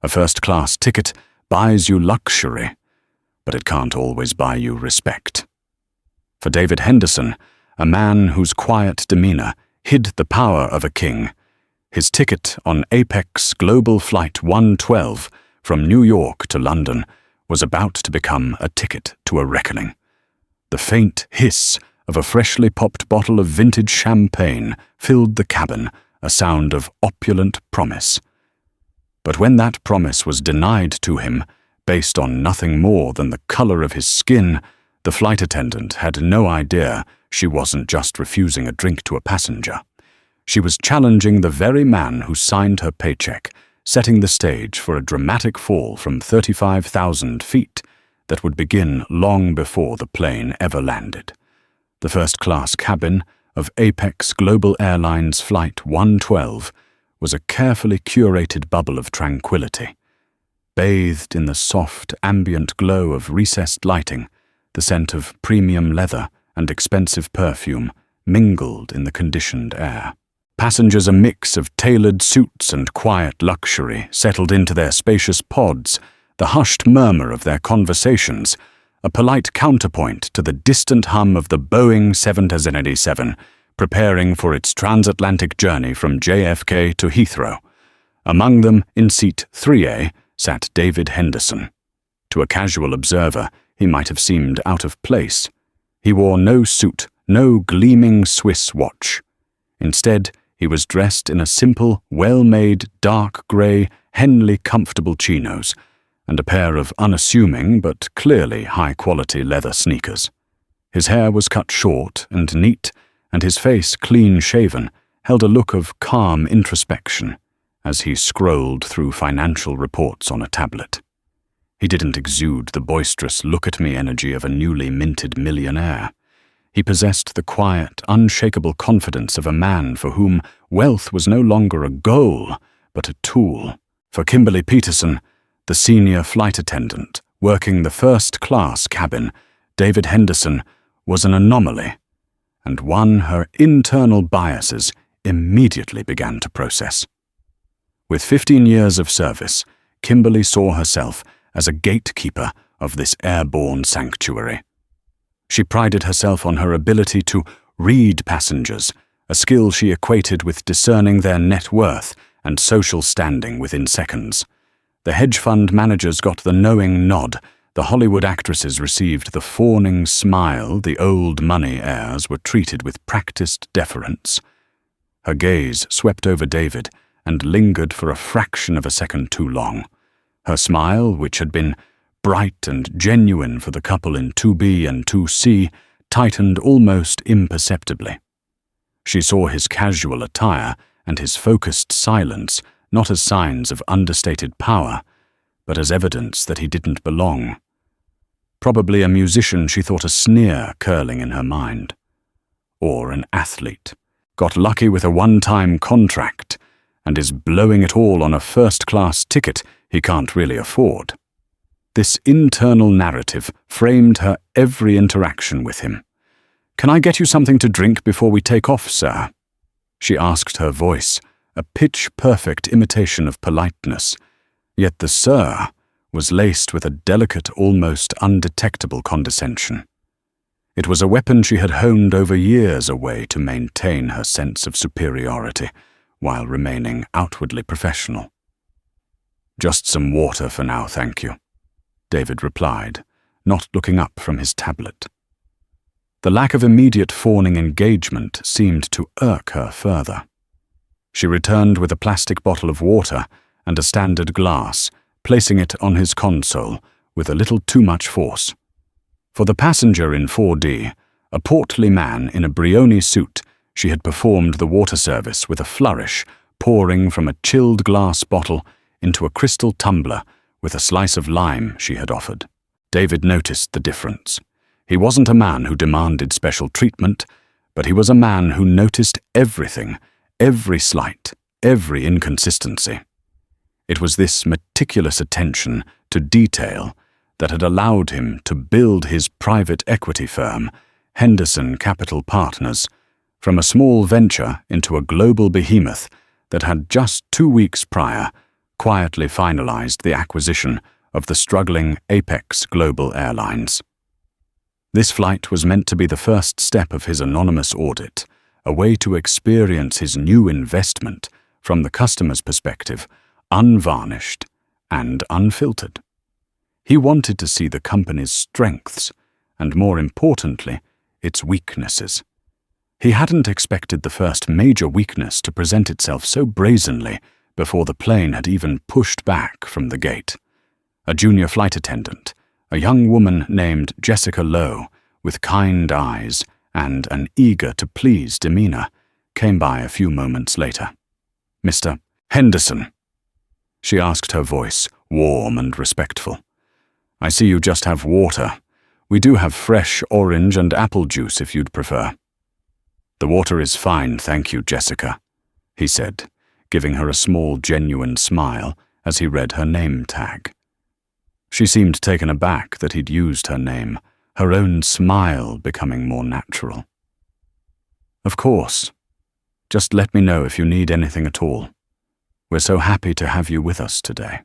A first-class ticket buys you luxury, but it can't always buy you respect. For David Henderson, a man whose quiet demeanor hid the power of a king, his ticket on Apex Global Flight 112 from New York to London was about to become a ticket to a reckoning. The faint hiss of a freshly popped bottle of vintage champagne filled the cabin, a sound of opulent promise. But when that promise was denied to him, based on nothing more than the color of his skin, the flight attendant had no idea she wasn't just refusing a drink to a passenger. She was challenging the very man who signed her paycheck, setting the stage for a dramatic fall from 35,000 feet that would begin long before the plane ever landed. The first-class cabin of Apex Global Airlines Flight 112 was a carefully curated bubble of tranquility. Bathed in the soft, ambient glow of recessed lighting, the scent of premium leather and expensive perfume mingled in the conditioned air. Passengers, a mix of tailored suits and quiet luxury, settled into their spacious pods, the hushed murmur of their conversations, a polite counterpoint to the distant hum of the Boeing 787, preparing for its transatlantic journey from JFK to Heathrow. Among them, in seat 3A, sat David Henderson. To a casual observer, he might have seemed out of place. He wore no suit, no gleaming Swiss watch. Instead, he was dressed in a simple, well-made, dark grey, Henley comfortable chinos, and a pair of unassuming but clearly high-quality leather sneakers. His hair was cut short and neat, and his face, clean-shaven, held a look of calm introspection as he scrolled through financial reports on a tablet. He didn't exude the boisterous look-at-me energy of a newly minted millionaire. He possessed the quiet, unshakable confidence of a man for whom wealth was no longer a goal, but a tool. For Kimberly Peterson, the senior flight attendant working the first-class cabin, David Henderson was an anomaly, and one her internal biases immediately began to process. With 15 years of service, Kimberly saw herself as a gatekeeper of this airborne sanctuary. She prided herself on her ability to read passengers, a skill she equated with discerning their net worth and social standing within seconds. The hedge fund managers got the knowing nod, the Hollywood actresses received the fawning smile, the old money heirs were treated with practiced deference. Her gaze swept over David and lingered for a fraction of a second too long. Her smile, which had been bright and genuine for the couple in 2B and 2C, tightened almost imperceptibly. She saw his casual attire and his focused silence not as signs of understated power, but as evidence that he didn't belong. Probably a musician, she thought, a sneer curling in her mind. Or an athlete, got lucky with a one-time contract, and is blowing it all on a first-class ticket he can't really afford. This internal narrative framed her every interaction with him. "Can I get you something to drink before we take off, sir?" she asked, her voice a pitch-perfect imitation of politeness, yet the "sir" was laced with a delicate, almost undetectable condescension. It was a weapon she had honed over years, a way to maintain her sense of superiority while remaining outwardly professional. "Just some water for now, thank you," David replied, not looking up from his tablet. The lack of immediate fawning engagement seemed to irk her further. She returned with a plastic bottle of water and a standard glass, placing it on his console with a little too much force. For the passenger in 4D, a portly man in a Brioni suit, she had performed the water service with a flourish, pouring from a chilled glass bottle into a crystal tumbler with a slice of lime she had offered. David noticed the difference. He wasn't a man who demanded special treatment, but he was a man who noticed everything, every slight, every inconsistency. It was this meticulous attention to detail that had allowed him to build his private equity firm, Henderson Capital Partners, from a small venture into a global behemoth that had just 2 weeks prior quietly finalized the acquisition of the struggling Apex Global Airlines. This flight was meant to be the first step of his anonymous audit, a way to experience his new investment from the customer's perspective, unvarnished and unfiltered. He wanted to see the company's strengths, and more importantly, its weaknesses. He hadn't expected the first major weakness to present itself so brazenly before the plane had even pushed back from the gate. A junior flight attendant, a young woman named Jessica Lowe, with kind eyes and an eager-to-please demeanor, came by a few moments later. "Mr. Henderson," she asked, her voice warm and respectful. "I see you just have water. We do have fresh orange and apple juice if you'd prefer." "The water is fine, thank you, Jessica," he said, giving her a small, genuine smile as he read her name tag. She seemed taken aback that he'd used her name, her own smile becoming more natural. "Of course. Just let me know if you need anything at all. We're so happy to have you with us today."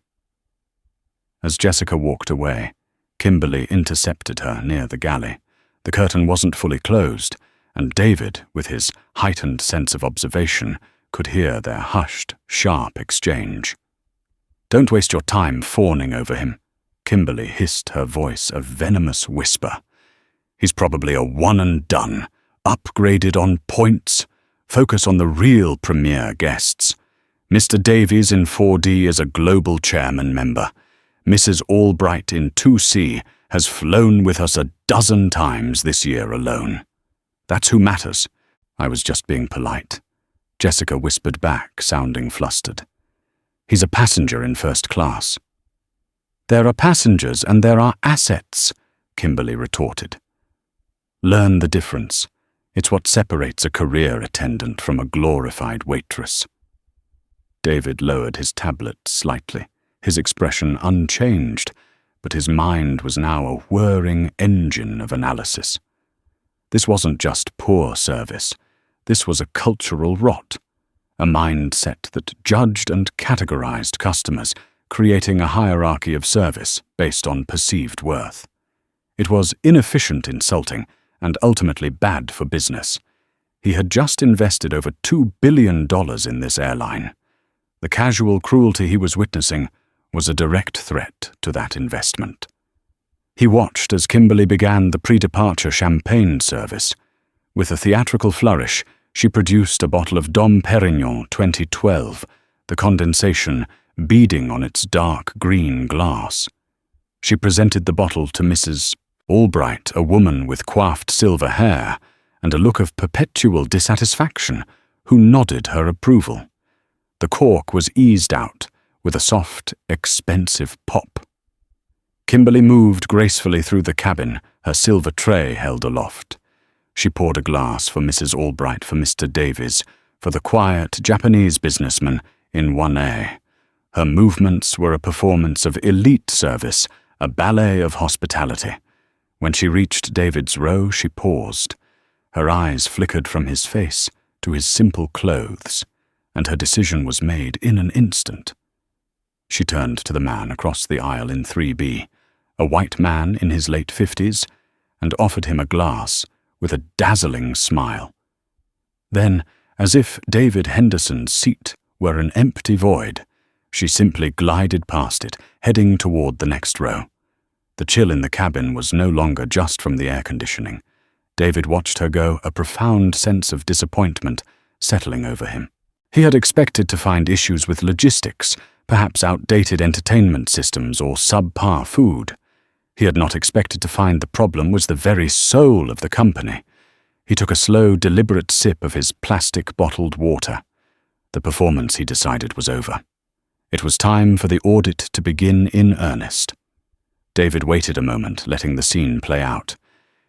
As Jessica walked away, Kimberly intercepted her near the galley. The curtain wasn't fully closed, and David, with his heightened sense of observation, could hear their hushed, sharp exchange. "Don't waste your time fawning over him," Kimberly hissed, her voice a venomous whisper. "He's probably a one-and-done, upgraded on points. Focus on the real premier guests. Mr. Davies in 4D is a global chairman member. Mrs. Albright in 2C has flown with us a dozen times this year alone. That's who matters." "I was just being polite," Jessica whispered back, sounding flustered. "He's a passenger in first class." "There are passengers and there are assets," Kimberly retorted. "Learn the difference. It's what separates a career attendant from a glorified waitress." David lowered his tablet slightly, his expression unchanged, but his mind was now a whirring engine of analysis. This wasn't just poor service. This was a cultural rot, a mindset that judged and categorized customers, creating a hierarchy of service based on perceived worth. It was inefficient, insulting, and ultimately bad for business. He had just invested over $2 billion in this airline. The casual cruelty he was witnessing was a direct threat to that investment. He watched as Kimberly began the pre-departure champagne service. With a theatrical flourish, she produced a bottle of Dom Perignon 2012, the condensation beading on its dark green glass. She presented the bottle to Mrs. Albright, a woman with coiffed silver hair and a look of perpetual dissatisfaction, who nodded her approval. The cork was eased out with a soft, expensive pop. Kimberly moved gracefully through the cabin, her silver tray held aloft. She poured a glass for Mrs. Albright, for Mr. Davies, for the quiet Japanese businessman in 1A. Her movements were a performance of elite service, a ballet of hospitality. When she reached David's row, she paused. Her eyes flickered from his face to his simple clothes, and her decision was made in an instant. She turned to the man across the aisle in 3B, a white man in his late 50s, and offered him a glass with a dazzling smile. Then, as if David Henderson's seat were an empty void, she simply glided past it, heading toward the next row. The chill in the cabin was no longer just from the air conditioning. David watched her go, a profound sense of disappointment settling over him. He had expected to find issues with logistics, perhaps outdated entertainment systems or subpar food. He had not expected to find the problem was the very soul of the company. He took a slow, deliberate sip of his plastic-bottled water. The performance, he decided, was over. It was time for the audit to begin in earnest. David waited a moment, letting the scene play out.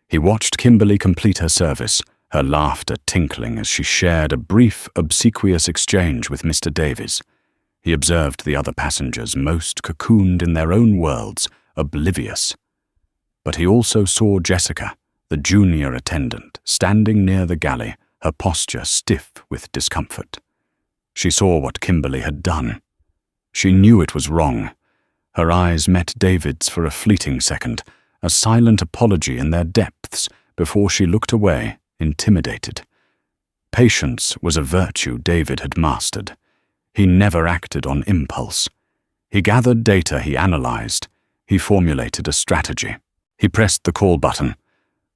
He watched Kimberly complete her service, her laughter tinkling as she shared a brief, obsequious exchange with Mr. Davies. He observed the other passengers, most cocooned in their own worlds, oblivious. But he also saw Jessica, the junior attendant, standing near the galley, her posture stiff with discomfort. She saw what Kimberly had done. She knew it was wrong. Her eyes met David's for a fleeting second, a silent apology in their depths before she looked away, intimidated. Patience was a virtue David had mastered. He never acted on impulse. He gathered data, he analyzed. He formulated a strategy. He pressed the call button.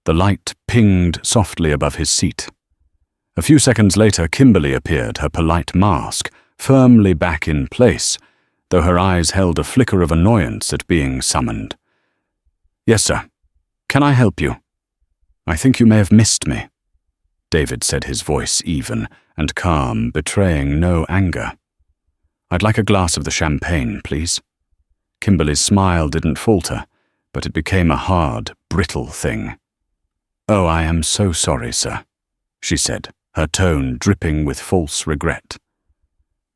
The light pinged softly above his seat. A few seconds later, Kimberly appeared, her polite mask firmly back in place, though her eyes held a flicker of annoyance at being summoned. "Yes, sir. Can I help you?" "I think you may have missed me," David said, his voice even and calm, betraying no anger. "I'd like a glass of the champagne, please." Kimberly's smile didn't falter, but it became a hard, brittle thing. "Oh, I am so sorry, sir," she said, her tone dripping with false regret.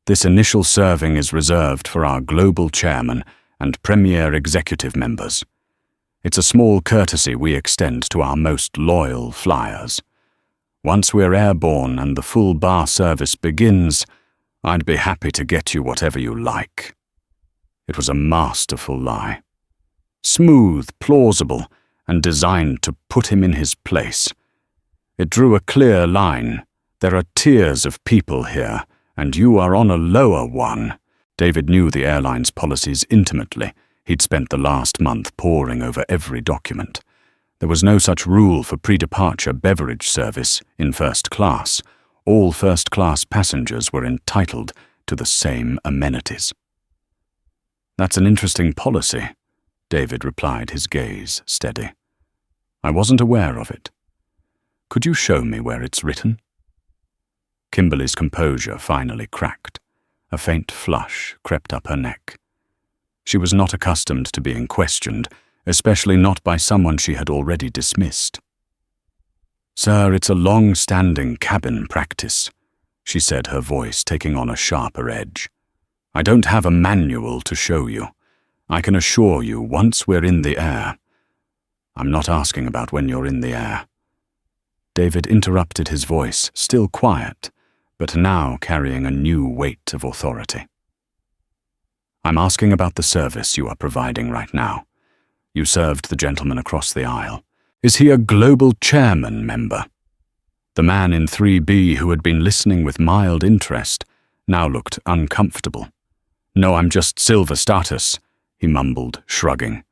"This initial serving is reserved for our global chairman and premier executive members. It's a small courtesy we extend to our most loyal flyers. Once we're airborne and the full bar service begins, I'd be happy to get you whatever you like." It was a masterful lie. Smooth, plausible, and designed to put him in his place. It drew a clear line. There are tiers of people here, and you are on a lower one. David knew the airline's policies intimately. He'd spent the last month poring over every document. There was no such rule for pre-departure beverage service in first class. All first-class passengers were entitled to the same amenities. "That's an interesting policy," David replied, his gaze steady. "I wasn't aware of it. Could you show me where it's written?" Kimberly's composure finally cracked. A faint flush crept up her neck. She was not accustomed to being questioned, especially not by someone she had already dismissed. "Sir, it's a long-standing cabin practice," she said, her voice taking on a sharper edge. "I don't have a manual to show you. I can assure you once we're in the air." "I'm not asking about when you're in the air." David interrupted, his voice still quiet, but now carrying a new weight of authority. "I'm asking about the service you are providing right now. You served the gentleman across the aisle. Is he a global chairman member?" The man in 3B, who had been listening with mild interest, now looked uncomfortable. "No, I'm just silver status," he mumbled, shrugging.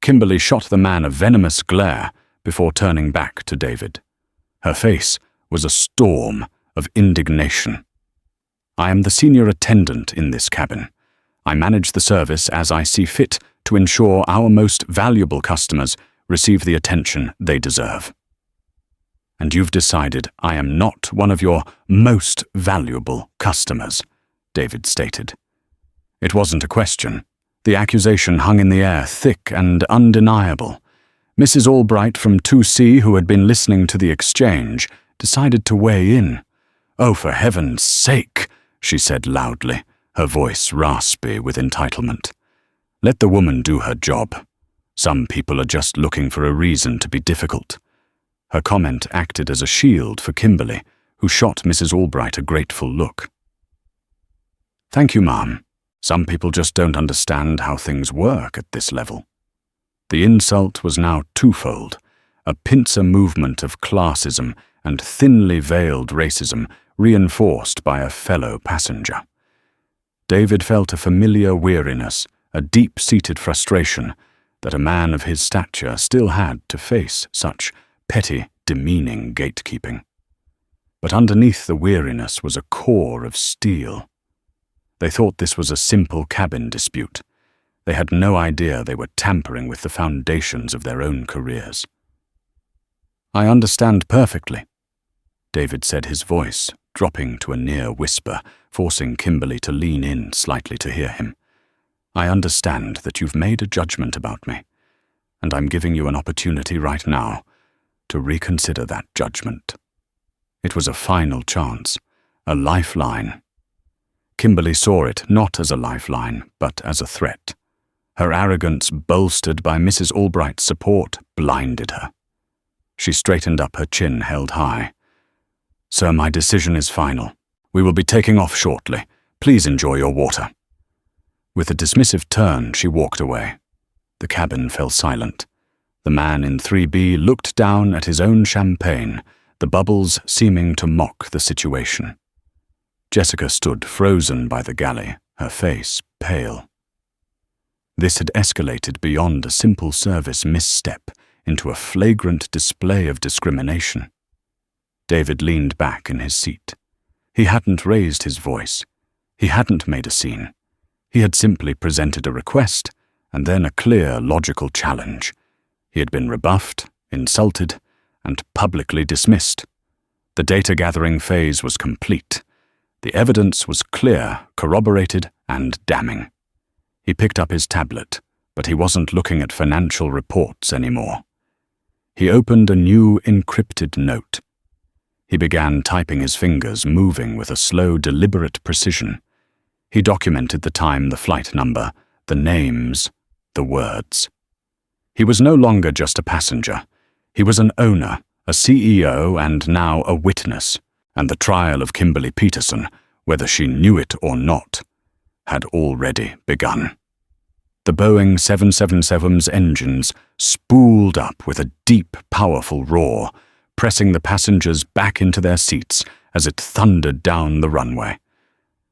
Kimberly shot the man a venomous glare before turning back to David. Her face was a storm of indignation. "I am the senior attendant in this cabin. I manage the service as I see fit to ensure our most valuable customers receive the attention they deserve." "And you've decided I am not one of your most valuable customers," David stated. It wasn't a question. The accusation hung in the air, thick and undeniable. Mrs. Albright from 2C, who had been listening to the exchange, decided to weigh in. "Oh, for heaven's sake," she said loudly, her voice raspy with entitlement. "Let the woman do her job. Some people are just looking for a reason to be difficult." Her comment acted as a shield for Kimberly, who shot Mrs. Albright a grateful look. "Thank you, ma'am. Some people just don't understand how things work at this level." The insult was now twofold, a pincer movement of classism and thinly veiled racism reinforced by a fellow passenger. David felt a familiar weariness, a deep-seated frustration that a man of his stature still had to face such petty, demeaning gatekeeping. But underneath the weariness was a core of steel. They thought this was a simple cabin dispute. They had no idea they were tampering with the foundations of their own careers. "I understand perfectly," David said, his voice dropping to a near whisper, forcing Kimberly to lean in slightly to hear him. "I understand that you've made a judgment about me, and I'm giving you an opportunity right now to reconsider that judgment." It was a final chance, a lifeline. Kimberly saw it not as a lifeline, but as a threat. Her arrogance, bolstered by Mrs. Albright's support, blinded her. She straightened up, her chin held high. "Sir, my decision is final. We will be taking off shortly. Please enjoy your water." With a dismissive turn, she walked away. The cabin fell silent. The man in 3B looked down at his own champagne, the bubbles seeming to mock the situation. Jessica stood frozen by the galley, her face pale. This had escalated beyond a simple service misstep into a flagrant display of discrimination. David leaned back in his seat. He hadn't raised his voice. He hadn't made a scene. He had simply presented a request and then a clear, logical challenge. He had been rebuffed, insulted, and publicly dismissed. The data-gathering phase was complete. The evidence was clear, corroborated, and damning. He picked up his tablet, but he wasn't looking at financial reports anymore. He opened a new encrypted note. He began typing, his fingers moving with a slow, deliberate precision. He documented the time, the flight number, the names, the words. He was no longer just a passenger. He was an owner, a CEO, and now a witness, and the trial of Kimberly Peterson, whether she knew it or not, had already begun. The Boeing 777's engines spooled up with a deep, powerful roar, pressing the passengers back into their seats as it thundered down the runway.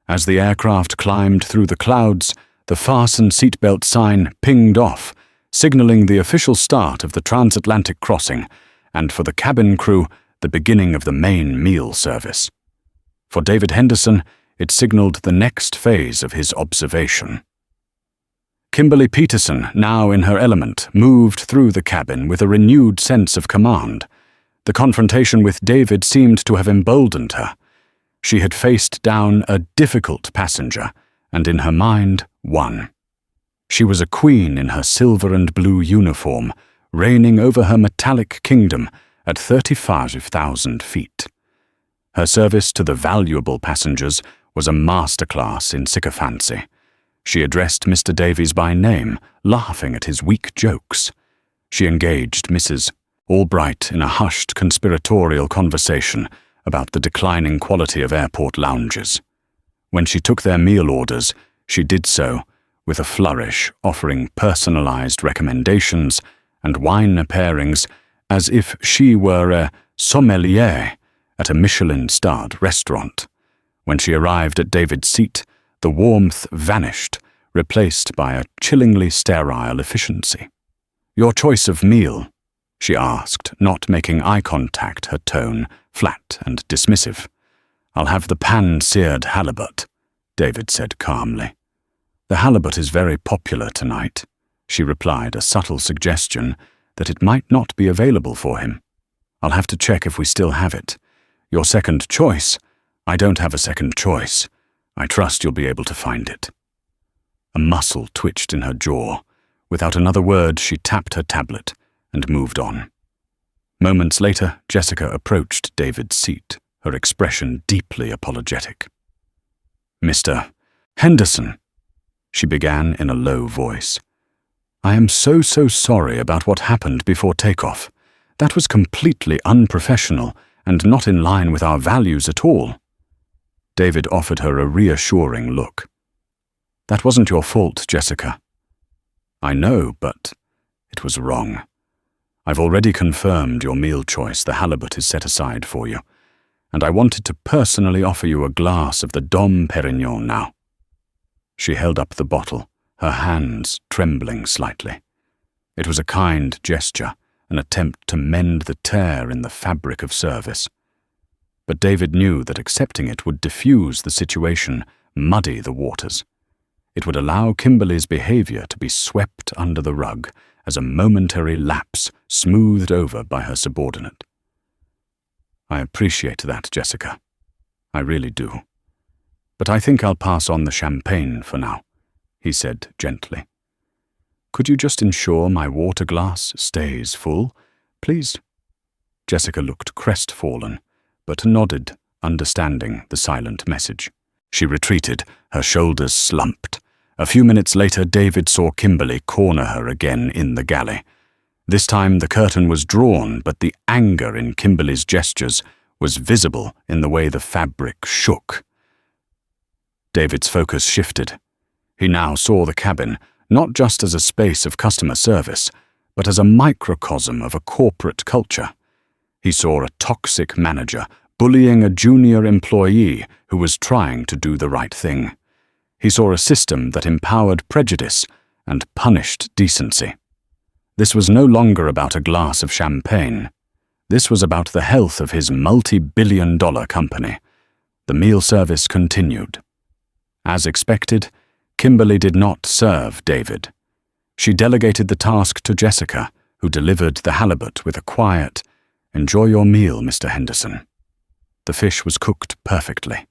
As the aircraft climbed through the clouds, the fasten seatbelt sign pinged off, signaling the official start of the transatlantic crossing, and for the cabin crew, the beginning of the main meal service. For David Henderson, it signaled the next phase of his observation. Kimberly Peterson, now in her element, moved through the cabin with a renewed sense of command. The confrontation with David seemed to have emboldened her. She had faced down a difficult passenger, and in her mind, won. She was a queen in her silver and blue uniform, reigning over her metallic kingdom at 35,000 feet. Her service to the valuable passengers was a masterclass in sycophancy. She addressed Mr. Davies by name, laughing at his weak jokes. She engaged Mrs. Albright in a hushed conspiratorial conversation about the declining quality of airport lounges. When she took their meal orders, she did so with a flourish, offering personalized recommendations and wine pairings as if she were a sommelier at a Michelin-starred restaurant. When she arrived at David's seat, the warmth vanished, replaced by a chillingly sterile efficiency. "Your choice of meal?" she asked, not making eye contact, her tone flat and dismissive. "I'll have the pan-seared halibut," David said calmly. "The halibut is very popular tonight," she replied, a subtle suggestion that it might not be available for him. "I'll have to check if we still have it. Your second choice? I don't have a second choice. I trust you'll be able to find it." A muscle twitched in her jaw. Without another word, she tapped her tablet and moved on. Moments later, Jessica approached David's seat, her expression deeply apologetic. "Mr. Henderson," she began in a low voice. "I am so sorry about what happened before takeoff. That was completely unprofessional and not in line with our values at all." David offered her a reassuring look. "That wasn't your fault, Jessica." "I know, but it was wrong. I've already confirmed your meal choice. The halibut is set aside for you, and I wanted to personally offer you a glass of the Dom Perignon now." She held up the bottle, her hands trembling slightly. It was a kind gesture, an attempt to mend the tear in the fabric of service. But David knew that accepting it would diffuse the situation, muddy the waters. It would allow Kimberly's behavior to be swept under the rug as a momentary lapse smoothed over by her subordinate. "I appreciate that, Jessica. I really do. But I think I'll pass on the champagne for now," he said gently. "Could you just ensure my water glass stays full, please?" Jessica looked crestfallen, but nodded, understanding the silent message. She retreated, her shoulders slumped. A few minutes later, David saw Kimberly corner her again in the galley. This time the curtain was drawn, but the anger in Kimberly's gestures was visible in the way the fabric shook. David's focus shifted. He now saw the cabin not just as a space of customer service, but as a microcosm of a corporate culture. He saw a toxic manager bullying a junior employee who was trying to do the right thing. He saw a system that empowered prejudice and punished decency. This was no longer about a glass of champagne. This was about the health of his multi-billion-dollar company. The meal service continued. As expected, Kimberly did not serve David. She delegated the task to Jessica, who delivered the halibut with a quiet, "Enjoy your meal, Mr. Henderson." The fish was cooked perfectly.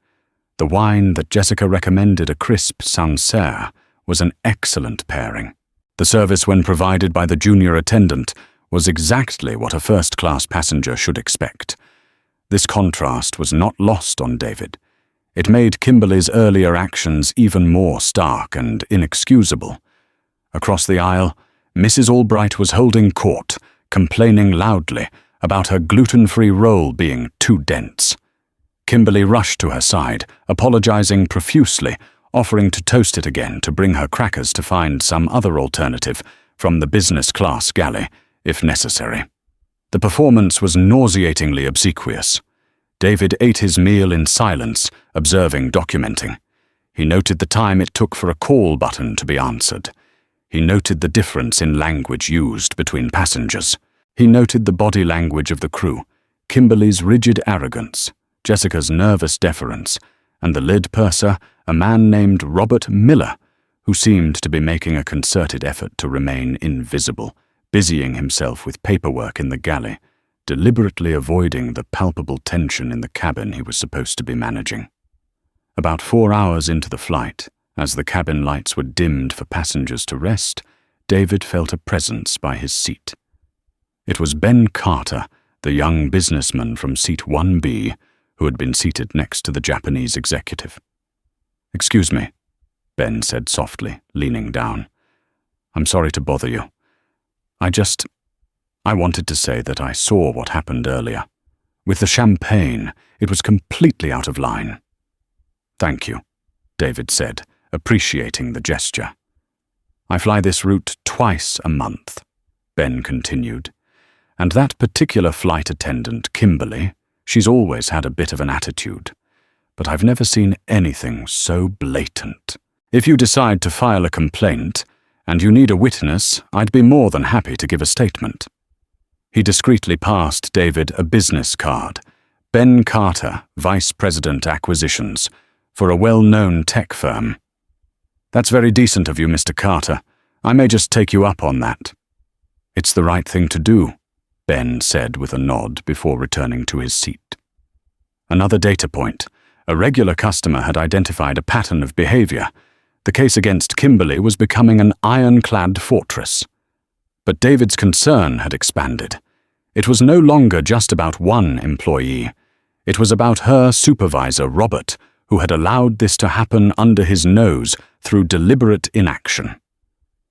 The wine that Jessica recommended, a crisp Sancerre, was an excellent pairing. The service, when provided by the junior attendant, was exactly what a first-class passenger should expect. This contrast was not lost on David. It made Kimberly's earlier actions even more stark and inexcusable. Across the aisle, Mrs. Albright was holding court, complaining loudly about her gluten-free roll being too dense. Kimberly rushed to her side, apologizing profusely, offering to toast it again to bring her crackers to find some other alternative from the business-class galley, if necessary. The performance was nauseatingly obsequious. David ate his meal in silence, observing, documenting. He noted the time it took for a call button to be answered. He noted the difference in language used between passengers. He noted the body language of the crew, Kimberly's rigid arrogance, Jessica's nervous deference, and the lead purser, a man named Robert Miller, who seemed to be making a concerted effort to remain invisible, busying himself with paperwork in the galley, deliberately avoiding the palpable tension in the cabin he was supposed to be managing. About 4 hours into the flight, as the cabin lights were dimmed for passengers to rest, David felt a presence by his seat. It was Ben Carter, the young businessman from seat 1B, who had been seated next to the Japanese executive. "Excuse me," Ben said softly, leaning down. "I'm sorry to bother you. I wanted to say that I saw what happened earlier. With the champagne, it was completely out of line." "Thank you," David said, appreciating the gesture. "I fly this route twice a month," Ben continued. "And that particular flight attendant, Kimberly, she's always had a bit of an attitude. But I've never seen anything so blatant. If you decide to file a complaint, and you need a witness, I'd be more than happy to give a statement." He discreetly passed David a business card, Ben Carter, Vice President Acquisitions, for a well-known tech firm. "That's very decent of you, Mr. Carter. I may just take you up on that." "It's the right thing to do," Ben said with a nod before returning to his seat. Another data point. A regular customer had identified a pattern of behavior. The case against Kimberly was becoming an ironclad fortress. But David's concern had expanded. It was no longer just about one employee. It was about her supervisor, Robert, who had allowed this to happen under his nose through deliberate inaction.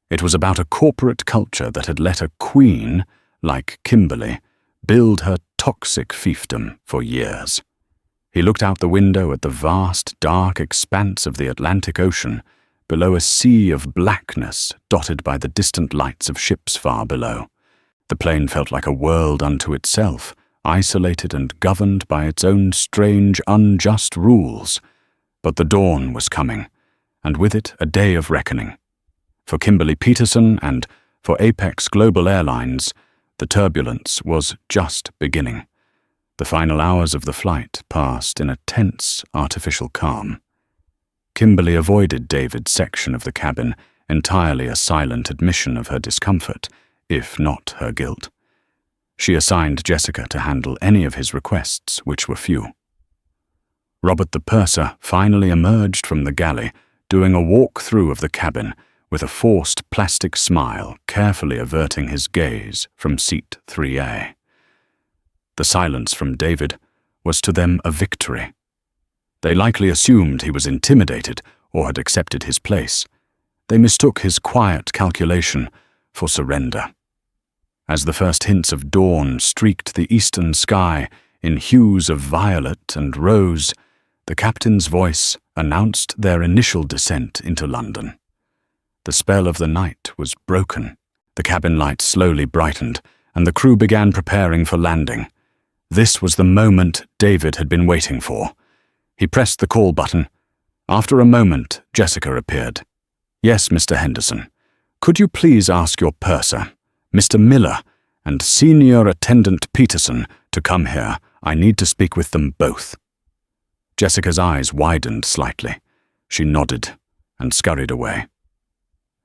It was about a corporate culture that had let a queen, like Kimberly, build her toxic fiefdom for years. He looked out the window at the vast, dark expanse of the Atlantic Ocean, below a sea of blackness dotted by the distant lights of ships far below. The plane felt like a world unto itself, isolated and governed by its own strange, unjust rules. But the dawn was coming, and with it a day of reckoning. For Kimberly Peterson and for Apex Global Airlines, the turbulence was just beginning. The final hours of the flight passed in a tense, artificial calm. Kimberly avoided David's section of the cabin, entirely a silent admission of her discomfort, if not her guilt. She assigned Jessica to handle any of his requests, which were few. Robert the purser finally emerged from the galley, doing a walk-through of the cabin, with a forced plastic smile, carefully averting his gaze from seat 3A. The silence from David was to them a victory. They likely assumed he was intimidated or had accepted his place. They mistook his quiet calculation for surrender. As the first hints of dawn streaked the eastern sky in hues of violet and rose, the captain's voice announced their initial descent into London. The spell of the night was broken. The cabin lights slowly brightened, and the crew began preparing for landing. This was the moment David had been waiting for. He pressed the call button. After a moment, Jessica appeared. "Yes, Mr. Henderson. Could you please ask your purser, Mr. Miller, and Senior Attendant Peterson, to come here? I need to speak with them both." Jessica's eyes widened slightly. She nodded and scurried away.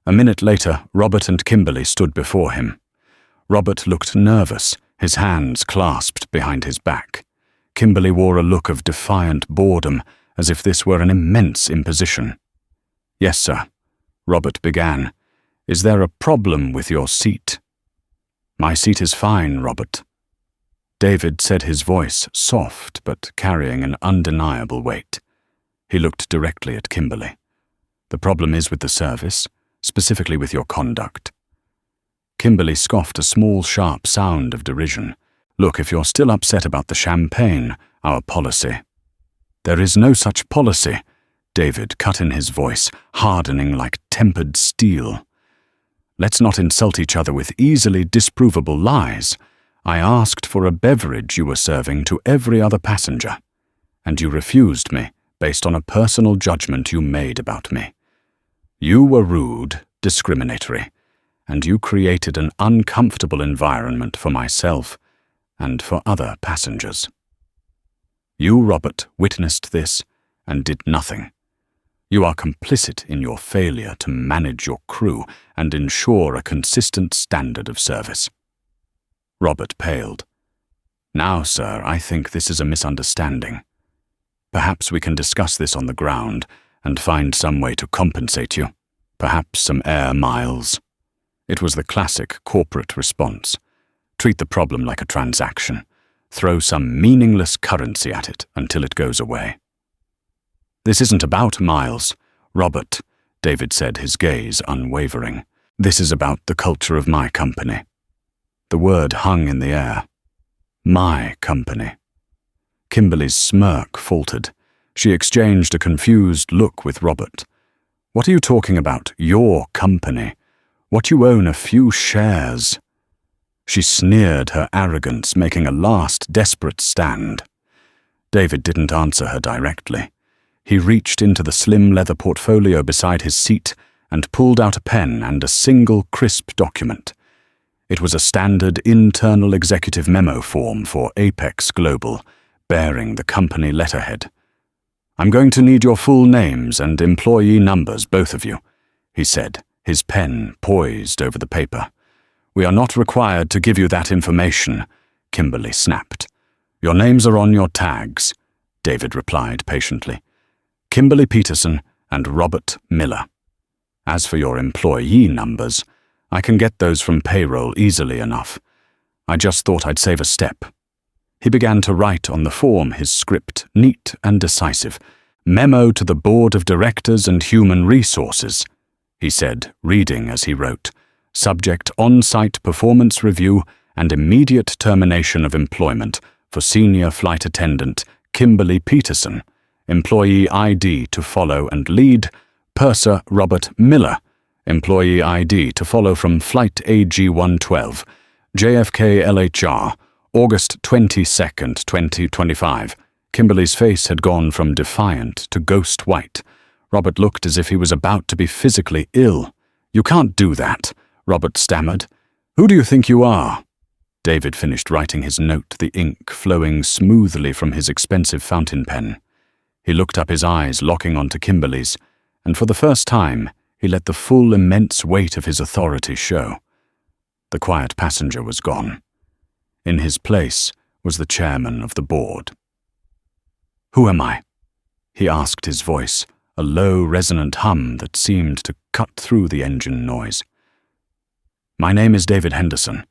A minute later, Robert and Kimberly stood before him. Robert looked nervous, his hands clasped behind his back. Kimberly wore a look of defiant boredom, as if this were an immense imposition. "Yes, sir," Robert began. "Is there a problem with your seat?" "My seat is fine, Robert." David said, his voice soft but carrying an undeniable weight. He looked directly at Kimberly. "The problem is with the service, specifically with your conduct." Kimberly scoffed a small, sharp sound of derision. "Look, if you're still upset about the champagne, our policy—" "There is no such policy," David cut in, his voice hardening like tempered steel. "Let's not insult each other with easily disprovable lies. I asked for a beverage you were serving to every other passenger, and you refused me based on a personal judgment you made about me. You were rude, discriminatory, and you created an uncomfortable environment for myself and for other passengers. You, Robert, witnessed this and did nothing. You are complicit in your failure to manage your crew and ensure a consistent standard of service." Robert paled. "Now, sir, I think this is a misunderstanding. Perhaps we can discuss this on the ground and find some way to compensate you. Perhaps some air miles." It was the classic corporate response. Treat the problem like a transaction. Throw some meaningless currency at it until it goes away. "This isn't about miles, Robert," David said, his gaze unwavering. "This is about the culture of my company." The word hung in the air. My company. Kimberly's smirk faltered. She exchanged a confused look with Robert. "What are you talking about? Your company? What you own a few shares?" She sneered, her arrogance making a last desperate stand. David didn't answer her directly. He reached into the slim leather portfolio beside his seat and pulled out a pen and a single crisp document. It was a standard internal executive memo form for Apex Global, bearing the company letterhead. "I'm going to need your full names and employee numbers, both of you," he said, his pen poised over the paper. "We are not required to give you that information," Kimberly snapped. "Your names are on your tags," David replied patiently. "Kimberly Peterson and Robert Miller. As for your employee numbers, I can get those from payroll easily enough. I just thought I'd save a step." He began to write on the form, his script neat and decisive. "Memo to the Board of Directors and Human Resources," he said, reading as he wrote. "Subject on-site performance review and immediate termination of employment for Senior Flight Attendant Kimberly Peterson. Employee ID to follow and lead, Purser Robert Miller. Employee ID to follow from Flight AG-112, JFK LHR, August 22nd, 2025. Kimberly's face had gone from defiant to ghost white. Robert looked as if he was about to be physically ill. "You can't do that," Robert stammered. "Who do you think you are?" David finished writing his note, the ink flowing smoothly from his expensive fountain pen. He looked up, his eyes locking onto Kimberly's, and for the first time, he let the full immense weight of his authority show. The quiet passenger was gone. In his place was the chairman of the board. "Who am I?" he asked, his voice a low, resonant hum that seemed to cut through the engine noise. "My name is David Henderson.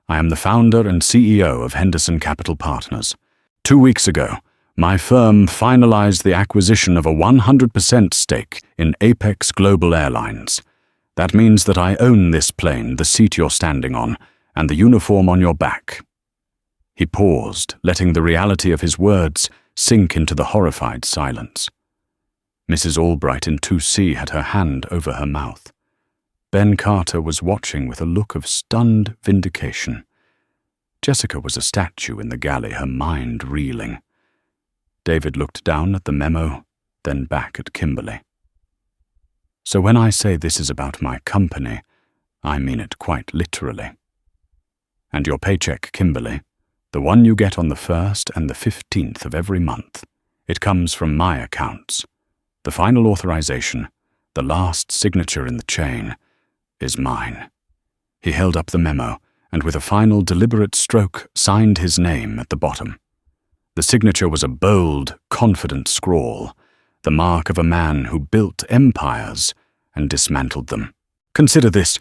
I am the founder and CEO of Henderson Capital Partners. 2 weeks ago, my firm finalized the acquisition of a 100% stake in Apex Global Airlines. That means that I own this plane, the seat you're standing on, and the uniform on your back." He paused, letting the reality of his words sink into the horrified silence. Mrs. Albright in 2C had her hand over her mouth. Ben Carter was watching with a look of stunned vindication. Jessica was a statue in the galley, her mind reeling. David looked down at the memo, then back at Kimberly. So when I say this is about my company, I mean it quite literally. And your paycheck, Kimberly, the one you get on the 1st and the 15th of every month, it comes from my accounts. The final authorization, the last signature in the chain, is mine. He held up the memo, and with a final deliberate stroke signed his name at the bottom. The signature was a bold, confident scrawl, the mark of a man who built empires and dismantled them. Consider this,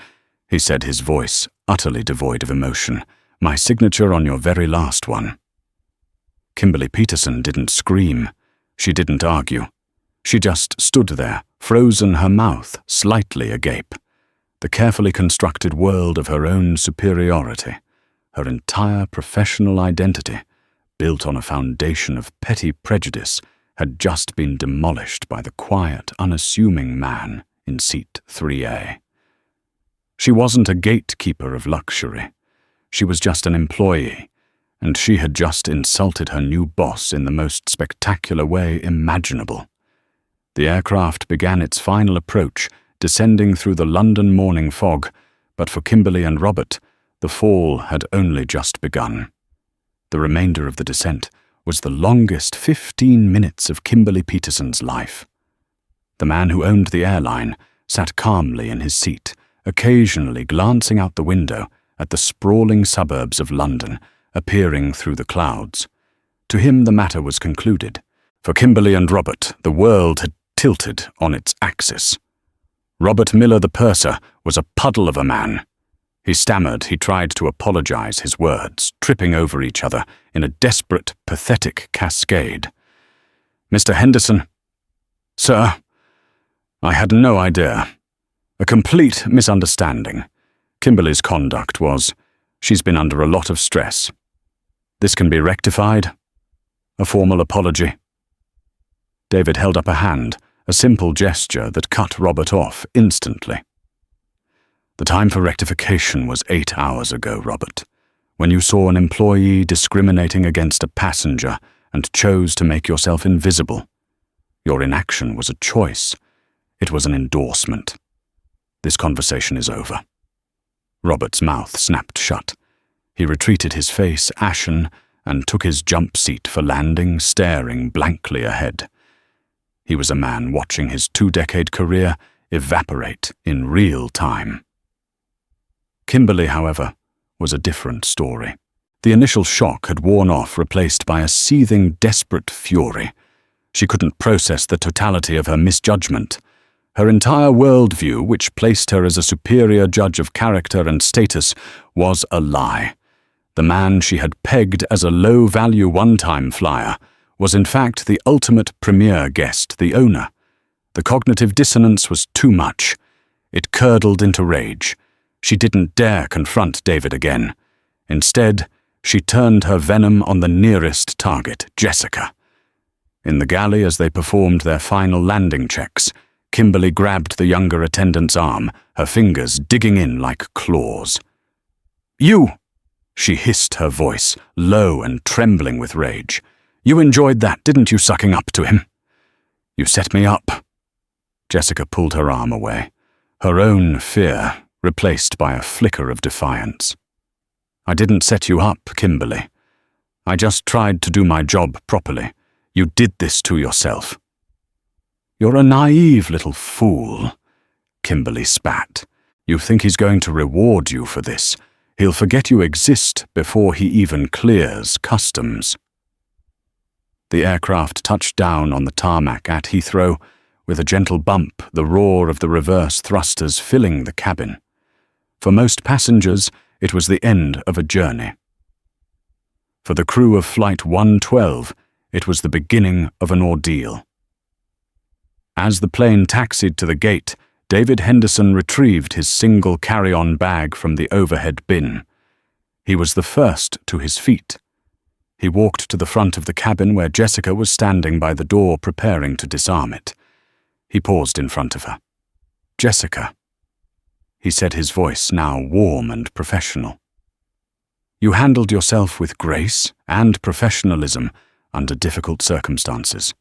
he said, his voice utterly devoid of emotion, my signature on your very last one. Kimberly Peterson didn't scream. She didn't argue. She just stood there, frozen, her mouth slightly agape. The carefully constructed world of her own superiority, her entire professional identity, built on a foundation of petty prejudice, had just been demolished by the quiet, unassuming man in seat 3A. She wasn't a gatekeeper of luxury. She was just an employee, and she had just insulted her new boss in the most spectacular way imaginable. The aircraft began its final approach, descending through the London morning fog, but for Kimberly and Robert, the fall had only just begun. The remainder of the descent was the longest 15 minutes of Kimberly Peterson's life. The man who owned the airline sat calmly in his seat, occasionally glancing out the window at the sprawling suburbs of London appearing through the clouds. To him the matter was concluded. For Kimberly and Robert, the world had tilted on its axis. Robert Miller, the purser, was a puddle of a man. He stammered, he tried to apologize, his words tripping over each other in a desperate, pathetic cascade. Mr. Henderson, sir, I had no idea. A complete misunderstanding. Kimberly's conduct was, she's been under a lot of stress. This can be rectified. A formal apology. David held up a hand, a simple gesture that cut Robert off instantly. The time for rectification was 8 hours ago, Robert, when you saw an employee discriminating against a passenger and chose to make yourself invisible. Your inaction was a choice. It was an endorsement. This conversation is over. Robert's mouth snapped shut. He retreated, his face ashen, and took his jump seat for landing, staring blankly ahead. He was a man watching his 2-decade career evaporate in real time. Kimberly, however, was a different story. The initial shock had worn off, replaced by a seething, desperate fury. She couldn't process the totality of her misjudgment. Her entire worldview, which placed her as a superior judge of character and status, was a lie. The man she had pegged as a low-value one-time flyer was in fact the ultimate premier guest, the owner. The cognitive dissonance was too much. It curdled into rage. She didn't dare confront David again. Instead, she turned her venom on the nearest target, Jessica. In the galley, as they performed their final landing checks, Kimberly grabbed the younger attendant's arm, her fingers digging in like claws. "You!" she hissed, her voice low and trembling with rage. "You enjoyed that, didn't you, sucking up to him? You set me up." Jessica pulled her arm away, her own fear replaced by a flicker of defiance. "I didn't set you up, Kimberly. I just tried to do my job properly. You did this to yourself." "You're a naive little fool," Kimberly spat. "You think he's going to reward you for this. He'll forget you exist before he even clears customs." The aircraft touched down on the tarmac at Heathrow. With a gentle bump, the roar of the reverse thrusters filling the cabin. For most passengers, it was the end of a journey. For the crew of Flight 112, it was the beginning of an ordeal. As the plane taxied to the gate, David Henderson retrieved his single carry-on bag from the overhead bin. He was the first to his feet. He walked to the front of the cabin where Jessica was standing by the door preparing to disarm it. He paused in front of her. "Jessica." he said, his voice now warm and professional. You handled yourself with grace and professionalism under difficult circumstances.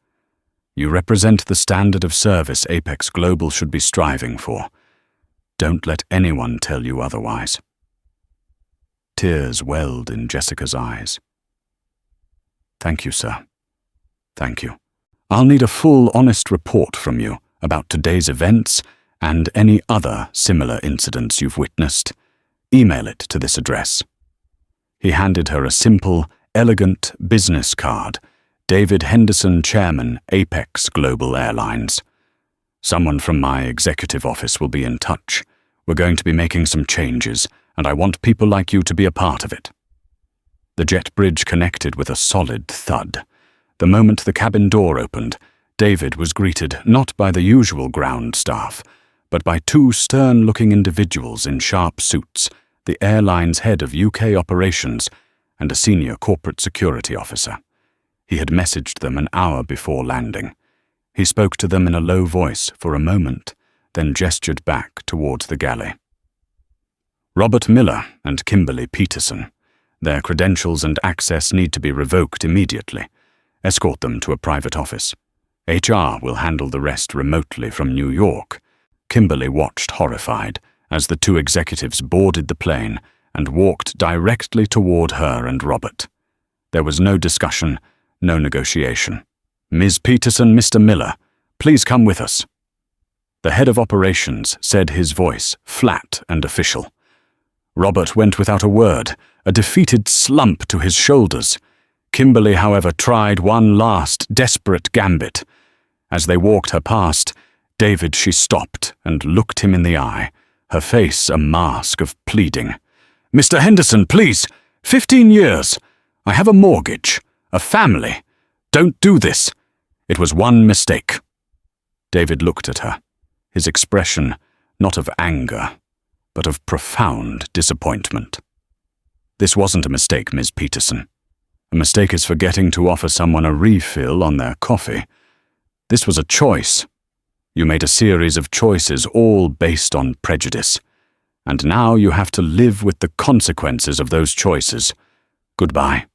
You represent the standard of service Apex Global should be striving for. Don't let anyone tell you otherwise. Tears welled in Jessica's eyes. Thank you, sir. Thank you. I'll need a full, honest report from you about today's events and any other similar incidents you've witnessed. Email it to this address. He handed her a simple, elegant business card. David Henderson, Chairman, Apex Global Airlines. Someone from my executive office will be in touch. We're going to be making some changes, and I want people like you to be a part of it. The jet bridge connected with a solid thud. The moment the cabin door opened, David was greeted not by the usual ground staff, but by two stern-looking individuals in sharp suits, the airline's head of UK operations and a senior corporate security officer. He had messaged them an hour before landing. He spoke to them in a low voice for a moment, then gestured back towards the galley. Robert Miller and Kimberly Peterson. Their credentials and access need to be revoked immediately. Escort them to a private office. HR will handle the rest remotely from New York. Kimberly watched horrified as the two executives boarded the plane and walked directly toward her and Robert. There was no discussion, no negotiation. Ms. Peterson, Mr. Miller, please come with us. The head of operations said, his voice flat and official. Robert went without a word, a defeated slump to his shoulders. Kimberly, however, tried one last desperate gambit. As they walked her past, David, she stopped and looked him in the eye, her face a mask of pleading. Mr. Henderson, please, 15 years. I have a mortgage, a family. Don't do this. It was one mistake. David looked at her, his expression not of anger, but of profound disappointment. This wasn't a mistake, Ms. Peterson. A mistake is forgetting to offer someone a refill on their coffee. This was a choice. You made a series of choices, all based on prejudice. And now you have to live with the consequences of those choices. Goodbye.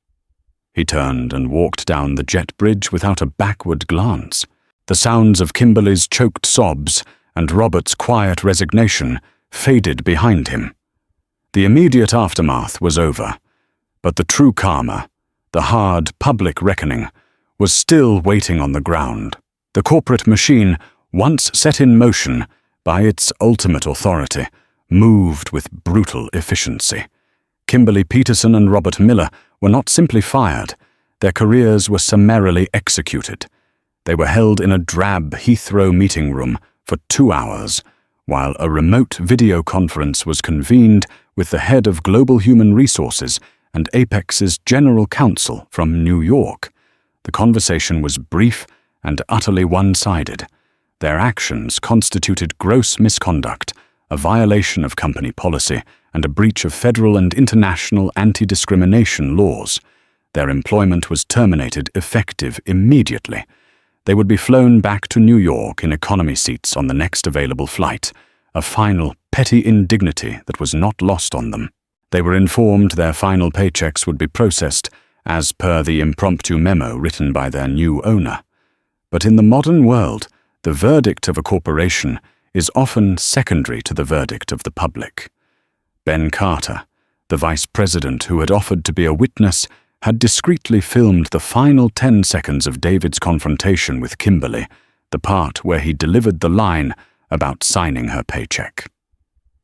He turned and walked down the jet bridge without a backward glance. The sounds of Kimberly's choked sobs and Robert's quiet resignation faded behind him. The immediate aftermath was over, but the true karma, the hard public reckoning, was still waiting on the ground. The corporate machine, once set in motion by its ultimate authority, moved with brutal efficiency. Kimberly Peterson and Robert Miller were not simply fired, their careers were summarily executed. They were held in a drab Heathrow meeting room for 2 hours, while a remote video conference was convened with the head of Global Human Resources and Apex's General Counsel from New York. The conversation was brief and utterly one-sided. Their actions constituted gross misconduct, a violation of company policy, and a breach of federal and international anti-discrimination laws. Their employment was terminated effective immediately. They would be flown back to New York in economy seats on the next available flight, a final petty indignity that was not lost on them. They were informed their final paychecks would be processed as per the impromptu memo written by their new owner. But in the modern world, the verdict of a corporation is often secondary to the verdict of the public. Ben Carter, the vice president who had offered to be a witness, had discreetly filmed the final 10 seconds of David's confrontation with Kimberly, the part where he delivered the line about signing her paycheck.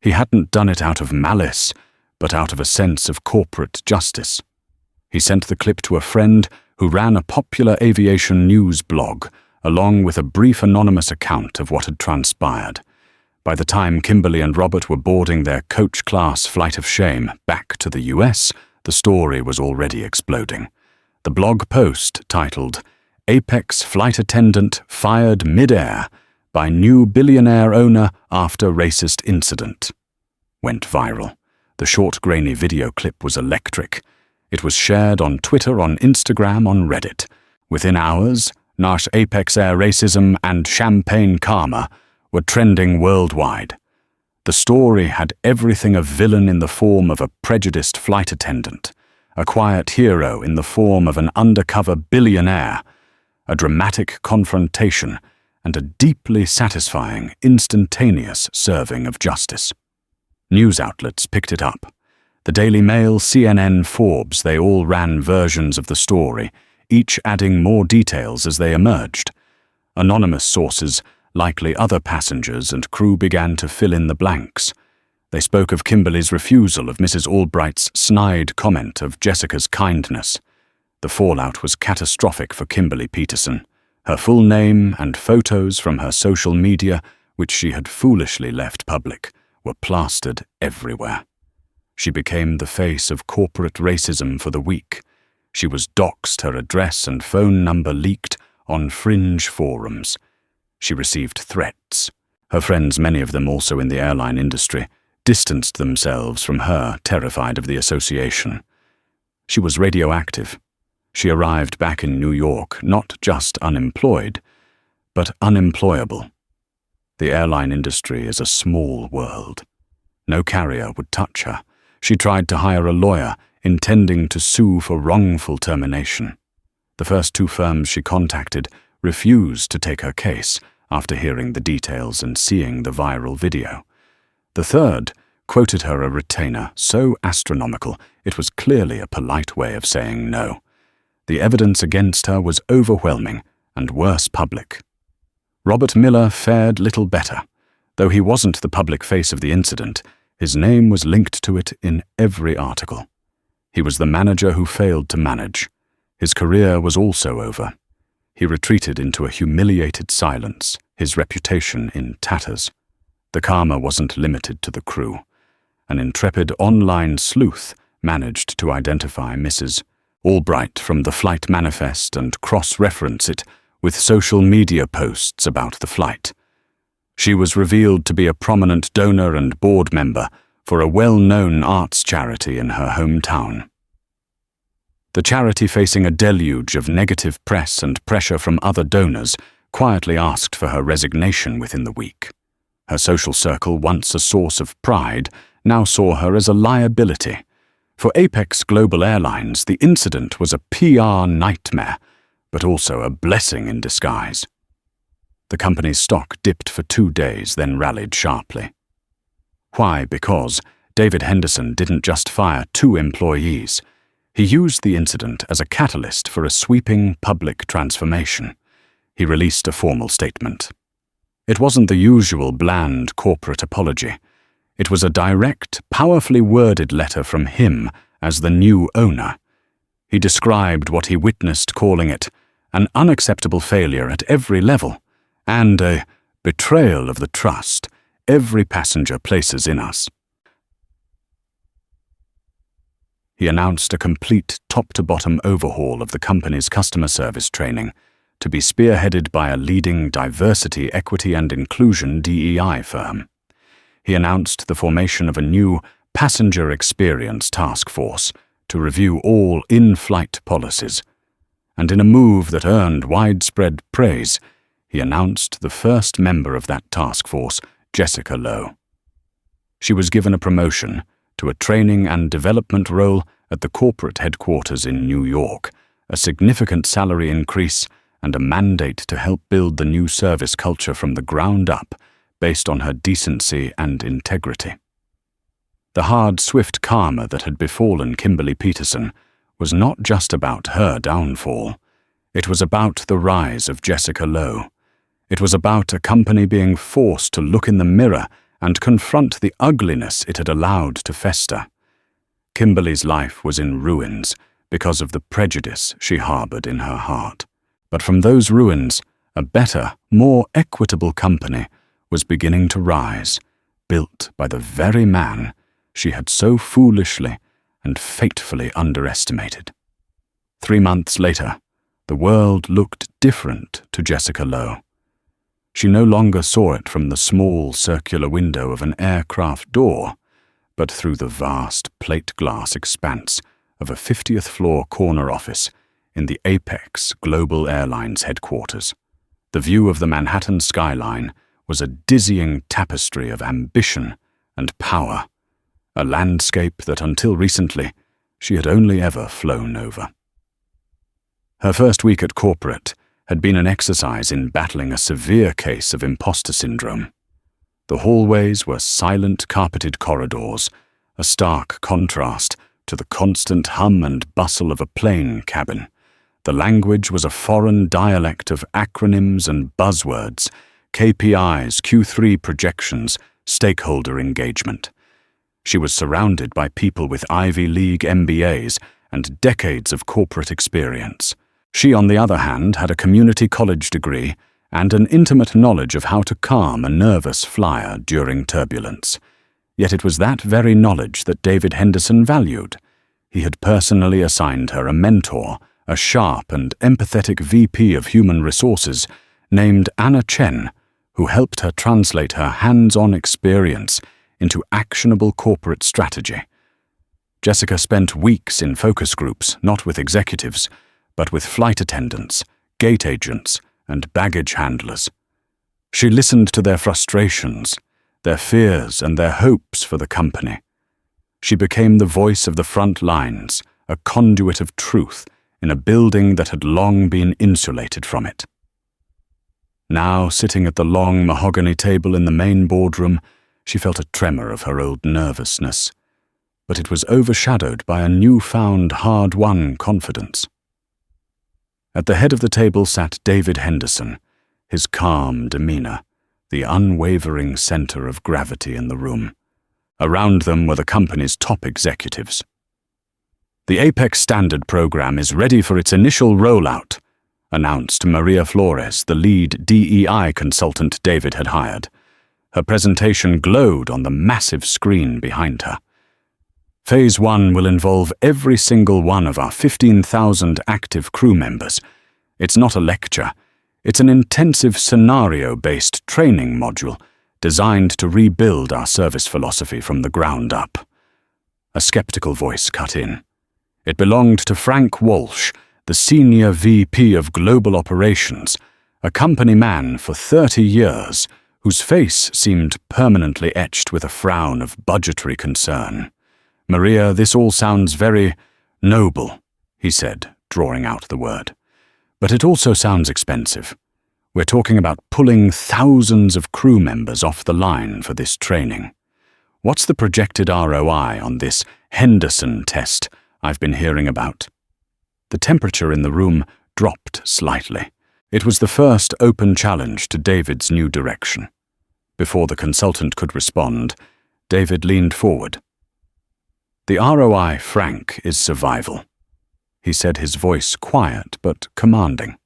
He hadn't done it out of malice, but out of a sense of corporate justice. He sent the clip to a friend who ran a popular aviation news blog, along with a brief anonymous account of what had transpired. By the time Kimberly and Robert were boarding their coach-class flight of shame back to the US, the story was already exploding. The blog post, titled, "Apex Flight Attendant Fired Mid-Air by New Billionaire Owner After Racist Incident," went viral. The short, grainy video clip was electric. It was shared on Twitter, on Instagram, on Reddit. Within hours, Nash Apex Air racism and champagne karma were trending worldwide. The story had everything a villain in the form of a prejudiced flight attendant, a quiet hero in the form of an undercover billionaire, a dramatic confrontation, and a deeply satisfying, instantaneous serving of justice. News outlets picked it up. The Daily Mail, CNN, Forbes, they all ran versions of the story, each adding more details as they emerged. Anonymous sources, likely other passengers and crew, began to fill in the blanks. They spoke of Kimberly's refusal of Mrs. Albright's snide comment of Jessica's kindness. The fallout was catastrophic for Kimberly Peterson. Her full name and photos from her social media, which she had foolishly left public, were plastered everywhere. She became the face of corporate racism for the week. She was doxed, her address and phone number leaked on fringe forums. She received threats. Her friends, many of them also in the airline industry, distanced themselves from her, terrified of the association. She was radioactive. She arrived back in New York, not just unemployed, but unemployable. The airline industry is a small world. No carrier would touch her. She tried to hire a lawyer, intending to sue for wrongful termination. The first two firms she contacted refused to take her case after hearing the details and seeing the viral video. The third quoted her a retainer so astronomical it was clearly a polite way of saying no. The evidence against her was overwhelming and worse public. Robert Miller fared little better. Though he wasn't the public face of the incident, his name was linked to it in every article. He was the manager who failed to manage. His career was also over. He retreated into a humiliated silence, his reputation in tatters. The karma wasn't limited to the crew. An intrepid online sleuth managed to identify Mrs. Albright from the flight manifest and cross-reference it with social media posts about the flight. She was revealed to be a prominent donor and board member for a well-known arts charity in her hometown. The charity, facing a deluge of negative press and pressure from other donors, quietly asked for her resignation within the week. Her social circle, once a source of pride, now saw her as a liability. For Apex Global Airlines, the incident was a PR nightmare, but also a blessing in disguise. The company's stock dipped for 2 days, then rallied sharply. Why? Because David Henderson didn't just fire 2 employees. He used the incident as a catalyst for a sweeping public transformation. He released a formal statement. It wasn't the usual bland corporate apology. It was a direct, powerfully worded letter from him as the new owner. He described what he witnessed, calling it an unacceptable failure at every level and a betrayal of the trust every passenger places in us. He announced a complete top-to-bottom overhaul of the company's customer service training, to be spearheaded by a leading diversity, equity, and inclusion DEI firm. He announced the formation of a new passenger experience task force to review all in-flight policies. And in a move that earned widespread praise, he announced the first member of that task force, Jessica Lowe. She was given a promotion to a training and development role at the corporate headquarters in New York, a significant salary increase, and a mandate to help build the new service culture from the ground up, based on her decency and integrity. The hard, swift karma that had befallen Kimberly Peterson was not just about her downfall. It was about the rise of Jessica Lowe. It was about a company being forced to look in the mirror and confront the ugliness it had allowed to fester. Kimberly's life was in ruins because of the prejudice she harbored in her heart. But from those ruins, a better, more equitable company was beginning to rise, built by the very man she had so foolishly and fatefully underestimated. 3 months later, the world looked different to Jessica Lowe. She no longer saw it from the small circular window of an aircraft door, but through the vast plate glass expanse of a 50th floor corner office in the Apex Global Airlines headquarters. The view of the Manhattan skyline was a dizzying tapestry of ambition and power, a landscape that until recently she had only ever flown over. Her first week at corporate had been an exercise in battling a severe case of imposter syndrome. The hallways were silent, carpeted corridors, a stark contrast to the constant hum and bustle of a plane cabin. The language was a foreign dialect of acronyms and buzzwords, KPIs, Q3 projections, stakeholder engagement. She was surrounded by people with Ivy League MBAs and decades of corporate experience. She, on the other hand, had a community college degree and an intimate knowledge of how to calm a nervous flyer during turbulence. Yet it was that very knowledge that David Henderson valued. He had personally assigned her a mentor, a sharp and empathetic VP of Human Resources named Anna Chen, who helped her translate her hands-on experience into actionable corporate strategy. Jessica spent weeks in focus groups, not with executives, but with flight attendants, gate agents, and baggage handlers. She listened to their frustrations, their fears, and their hopes for the company. She became the voice of the front lines, a conduit of truth in a building that had long been insulated from it. Now, sitting at the long mahogany table in the main boardroom, she felt a tremor of her old nervousness, but it was overshadowed by a newfound hard-won confidence. At the head of the table sat David Henderson, his calm demeanor, the unwavering center of gravity in the room. Around them were the company's top executives. "The Apex Standard program is ready for its initial rollout," announced Maria Flores, the lead DEI consultant David had hired. Her presentation glowed on the massive screen behind her. "Phase 1 will involve every single one of our 15,000 active crew members. It's not a lecture. It's an intensive scenario-based training module designed to rebuild our service philosophy from the ground up." A skeptical voice cut in. It belonged to Frank Walsh, the senior VP of Global Operations, a company man for 30 years, whose face seemed permanently etched with a frown of budgetary concern. "Maria, this all sounds very noble," he said, drawing out the word. "But it also sounds expensive. We're talking about pulling thousands of crew members off the line for this training. What's the projected ROI on this Henderson test I've been hearing about?" The temperature in the room dropped slightly. It was the first open challenge to David's new direction. Before the consultant could respond, David leaned forward. "The ROI, Frank, is survival," he said, his voice quiet but commanding.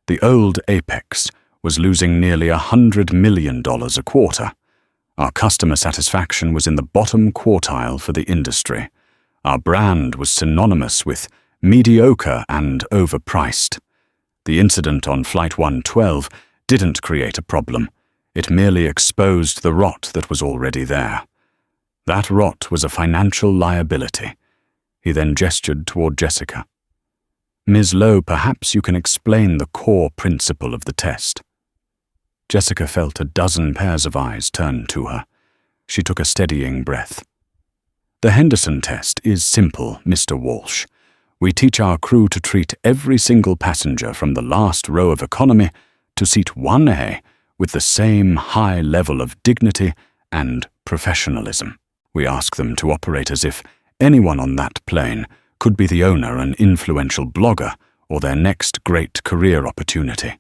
The old Apex was losing nearly $100 million a quarter. Our customer satisfaction was in the bottom quartile for the industry. Our brand was synonymous with mediocre and overpriced. The incident on Flight 112 didn't create a problem. It merely exposed the rot that was already there. That rot was a financial liability. He then gestured toward Jessica. "Ms. Lowe, perhaps you can explain the core principle of the test." Jessica felt a dozen pairs of eyes turn to her. She took a steadying breath. "The Henderson test is simple, Mr. Walsh. We teach our crew to treat every single passenger from the last row of economy to seat 1A with the same high level of dignity and professionalism. We ask them to operate as if anyone on that plane could be the owner, an influential blogger, or their next great career opportunity.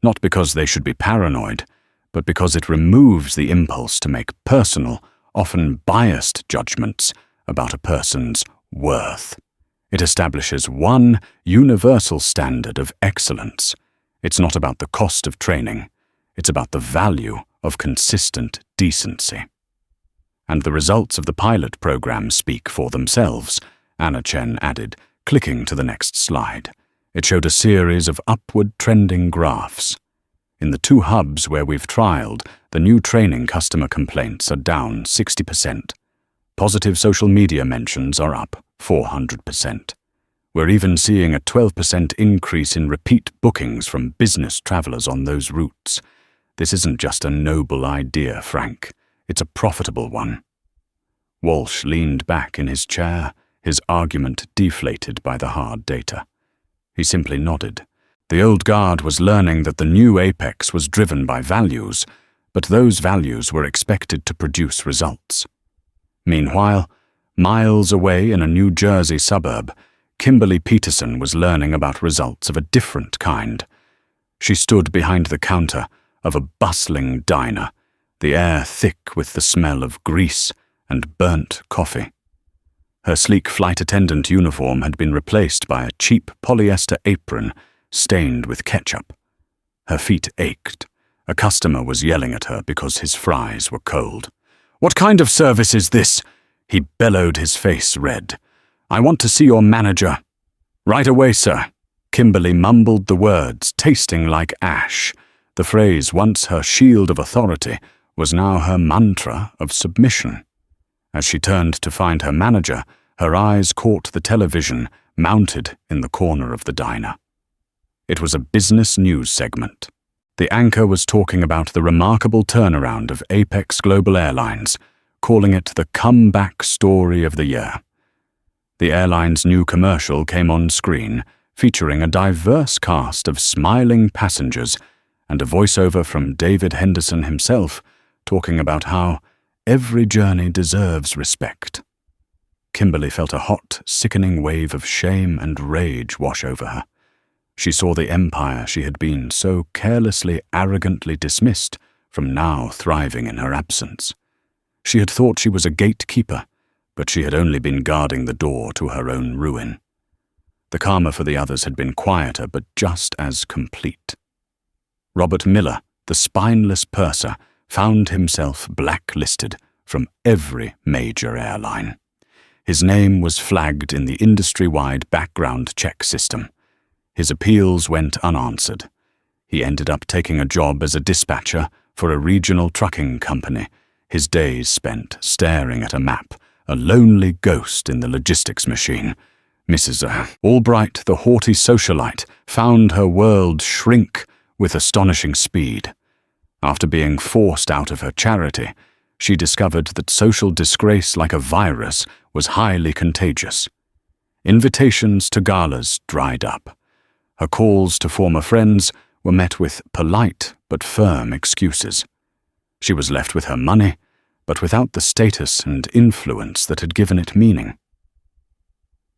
Not because they should be paranoid, but because it removes the impulse to make personal, often biased judgments about a person's worth. It establishes one universal standard of excellence. It's not about the cost of training. It's about the value of consistent decency. And the results of the pilot program speak for themselves, Anna Chen added, clicking to the next slide. It showed a series of upward trending graphs. In the 2 hubs where we've trialed, the new training customer complaints are down 60%. Positive social media mentions are up 400%. We're even seeing a 12% increase in repeat bookings from business travelers on those routes. This isn't just a noble idea, Frank. It's a profitable one." Walsh leaned back in his chair, his argument deflated by the hard data. He simply nodded. The old guard was learning that the new Apex was driven by values, but those values were expected to produce results. Meanwhile, miles away in a New Jersey suburb, Kimberly Peterson was learning about results of a different kind. She stood behind the counter of a bustling diner, the air thick with the smell of grease and burnt coffee. Her sleek flight attendant uniform had been replaced by a cheap polyester apron stained with ketchup. Her feet ached. A customer was yelling at her because his fries were cold. "What kind of service is this?" He bellowed, his face red. "I want to see your manager." "Right away, sir." Kimberly mumbled the words, tasting like ash. The phrase, once her shield of authority, was now her mantra of submission. As she turned to find her manager, her eyes caught the television mounted in the corner of the diner. It was a business news segment. The anchor was talking about the remarkable turnaround of Apex Global Airlines, calling it the comeback story of the year. The airline's new commercial came on screen, featuring a diverse cast of smiling passengers and a voiceover from David Henderson himself, talking about how every journey deserves respect. Kimberly felt a hot, sickening wave of shame and rage wash over her. She saw the empire she had been so carelessly, arrogantly dismissed from now thriving in her absence. She had thought she was a gatekeeper, but she had only been guarding the door to her own ruin. The karma for the others had been quieter, but just as complete. Robert Miller, the spineless purser, found himself blacklisted from every major airline. His name was flagged in the industry-wide background check system. His appeals went unanswered. He ended up taking a job as a dispatcher for a regional trucking company, his days spent staring at a map, a lonely ghost in the logistics machine. Mrs. Albright, the haughty socialite, found her world shrink with astonishing speed. After being forced out of her charity, she discovered that social disgrace like a virus was highly contagious. Invitations to galas dried up. Her calls to former friends were met with polite but firm excuses. She was left with her money, but without the status and influence that had given it meaning.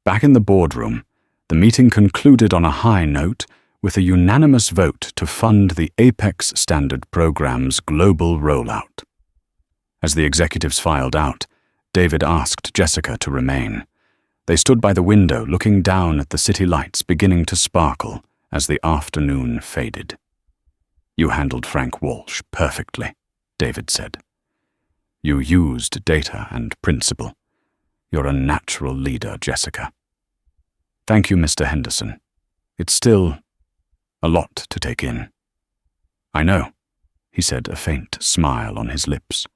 Back in the boardroom, the meeting concluded on a high note with a unanimous vote to fund the Apex Standard Program's global rollout. As the executives filed out, David asked Jessica to remain. They stood by the window looking down at the city lights beginning to sparkle as the afternoon faded. "You handled Frank Walsh perfectly," David said. "You used data and principle. You're a natural leader, Jessica." "Thank you, Mr. Henderson. It's still a lot to take in." "I know," he said, a faint smile on his lips.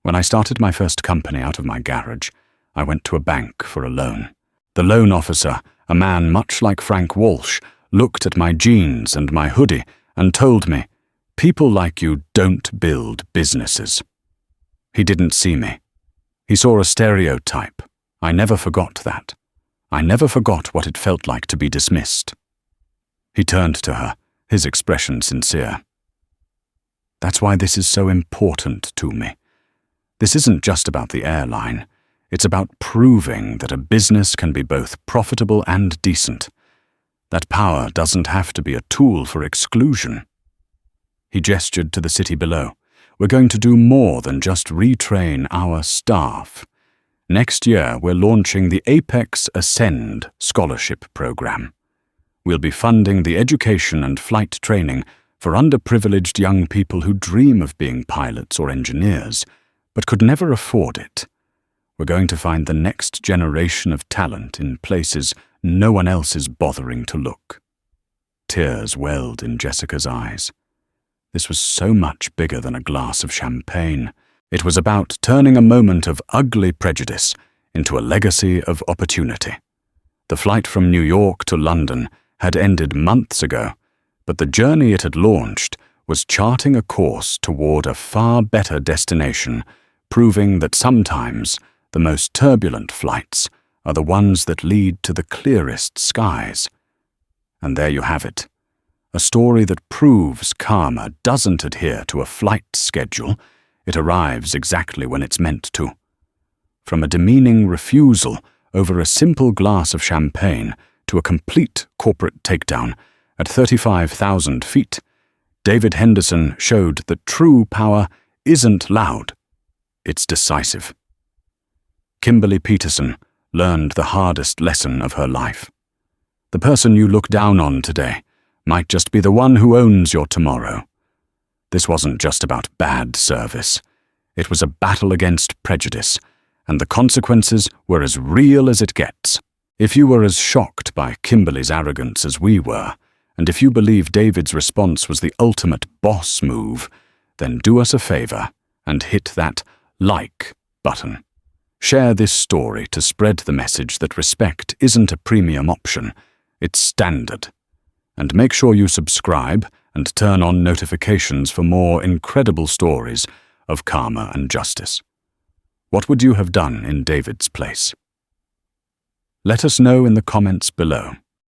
"When I started my first company out of my garage, I went to a bank for a loan. The loan officer, a man much like Frank Walsh, looked at my jeans and my hoodie and told me, 'People like you don't build businesses.' He didn't see me. He saw a stereotype. I never forgot that. I never forgot what it felt like to be dismissed." He turned to her, his expression sincere. "That's why this is so important to me. This isn't just about the airline. It's about proving that a business can be both profitable and decent. That power doesn't have to be a tool for exclusion." He gestured to the city below. "We're going to do more than just retrain our staff. Next year, we're launching the Apex Ascend scholarship program. We'll be funding the education and flight training for underprivileged young people who dream of being pilots or engineers, but could never afford it. We're going to find the next generation of talent in places no one else is bothering to look." Tears welled in Jessica's eyes. This was so much bigger than a glass of champagne. It was about turning a moment of ugly prejudice into a legacy of opportunity. The flight from New York to London had ended months ago, but the journey it had launched was charting a course toward a far better destination, proving that sometimes the most turbulent flights are the ones that lead to the clearest skies. And there you have it, a story that proves karma doesn't adhere to a flight schedule. It arrives exactly when it's meant to. From a demeaning refusal over a simple glass of champagne to a complete corporate takedown at 35,000 feet, David Henderson showed that true power isn't loud, it's decisive. Kimberly Peterson learned the hardest lesson of her life. The person you look down on today might just be the one who owns your tomorrow. This wasn't just about bad service. It was a battle against prejudice, and the consequences were as real as it gets. If you were as shocked by Kimberly's arrogance as we were, and if you believe David's response was the ultimate boss move, then do us a favor and hit that like button. Share this story to spread the message that respect isn't a premium option, it's standard. And make sure you subscribe and turn on notifications for more incredible stories of karma and justice. What would you have done in David's place? Let us know in the comments below.